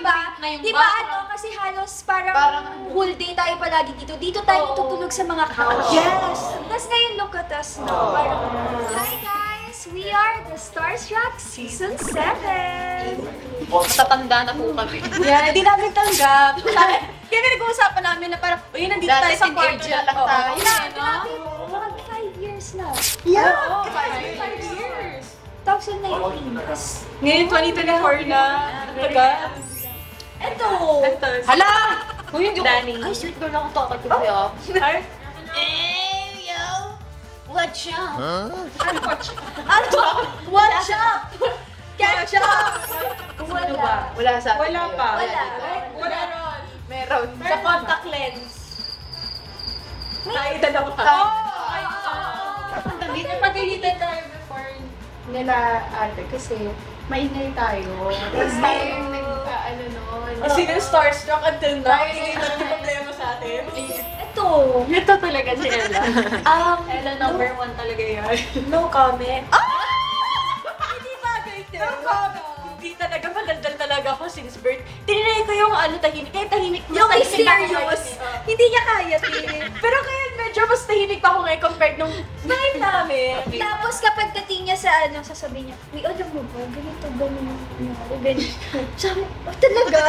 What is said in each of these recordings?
ba? Di ba ano, kasi halos parang whole day tayo palagi dito. Dito tayo tutulog sa mga couch. Yes! Tapos ngayon, look at us now. Parang, hi guys! We are the Starstruck Season 7! Matatanda na po kami. Yeah, hindi namin tanggap. Kaya nag-uusapan namin na parang, uy, nandito tayo sa kwarto na lang tayo. Mga 5 years na. Yeah! 5 years. 2019. Ngayon, 2024 na. Tagal. Eto! Hala! Uy, hindi ko. Danny. Ay, sweet girl ako to. Katuloy ako. Hey, yo! What's up? Ano? What's up? Catch up! Wala. Wala sa Wala pa. Wala. Meron. Sa contact lens. Tayo dalawa. Ang dami. Napagalitan tayo before nila ate kasi maingay tayo. Tapos tayo yung nag-ano nun. Sige, starstruck until now. Hindi na yung problema sa atin. Ito. Ito talaga si Ella. Ella number 1 talaga yan. No comment. Hindi bagay ito. Hindi talaga madaldal talaga ako since birth. Tinry ko yung tahimik. Kaya tahimik. Yung mas tahimik ako mysterious. ngayon, Hindi niya kaya, Pero kaya medyo mas tahimik pa ako ngayon compared nung night namin. Tapos kapag dating niya sa sasabihin niya, uy, alam mo ba, ganito. Sabi, talaga?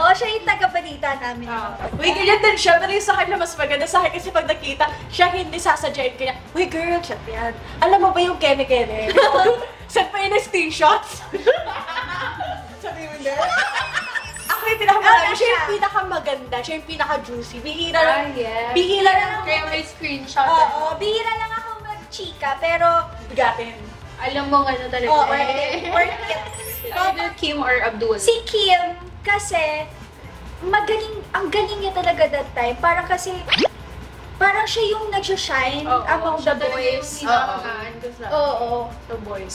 Oo, siya yung taga-balita namin. Uy, ganyan din siya. Pero yung sa akin na mas maganda sa akin kasi pag nakita, siya hindi sasadyain ko niya. Uy, girl, chat yan. Alam mo ba yung kene-kene? Saan pa yun na screenshots? Sabi mo na. Ako yung pinakamaganda. Siya yung pinakamaganda. Siya yung pinaka-juicy. Bihira lang. Bihira lang. Kaya may screenshot. Oo, bihira lang ako mag-chika, pero Bigatin. Alam mo nga na talaga. Oo, worth it. Either Kim or Abdul. Si Kim, kasi, ang galing niya talaga that time. Parang siya yung nag-shine among the boys. Oo. The boys.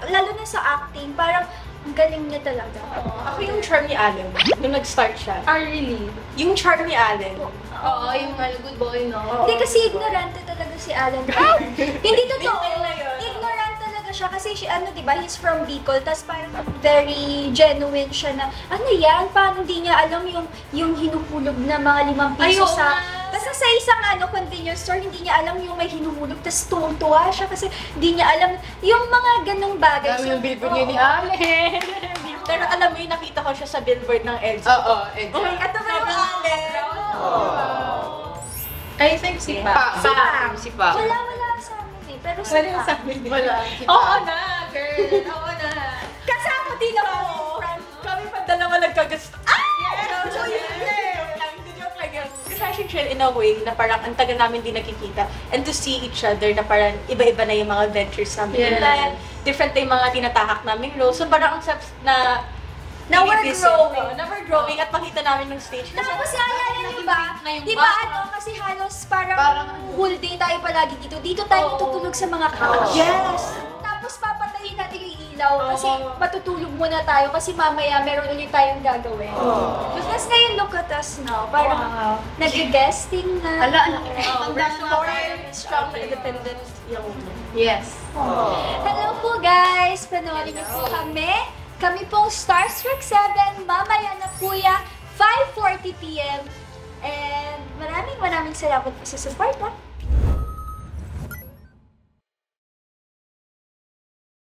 Lalo na sa acting, parang ang galing niya talaga. Ako yung charm ni Allen. Nung nag-start siya. Really? Yung charm ni Allen. Oo, yung good boy, no? Hindi kasi ignorante talaga si Alan. Hindi totoo. Ignorant talaga siya kasi di ba, he's from Bicol, tas parang very genuine siya na, ano yan, paano hindi niya alam yung hinuhulog na mga 5 piso basta sa isang convenience store, hindi niya alam yung may hinuhulog, tas tuwang-tuwa siya kasi hindi niya alam yung mga ganong bagay. Yung billboard niya ni Allen. Pero alam mo yung nakita ko siya sa billboard ng EDSA. Oo, EDSA. Oh, ito ba yung Allen? I think si Pa. Si Pa. Wala sa amin pero sa amin. Wala. Oo na, girl. Oo na. kasama din ako. Kami pa dalawa nagkagusto. So, kasi siya in a way na parang ang tagal namin din nakikita and to see each other na parang iba-iba na yung mga ventures namin. Different na yung mga tinatahak namin roles. So parang ang saps na we're growing. Na we're growing at makita namin ng stage. Tapos naalala niyo ba? Di ba kasi halos parang whole day tayo palagi dito. Dito tayo tutulog sa mga couch. Yes! Tapos papatayin natin yung ilaw kasi matutulog muna tayo kasi mamaya meron ulit tayong gagawin. Tapos ngayon, look at us now. Parang nag-guesting na. We're strong and independent young women. Yes. Hello po guys! Panoorin niyo po kami. Kami pong Starstruck 7. Mamaya na po yan, 5:40 PM. And maraming salamat po sa support.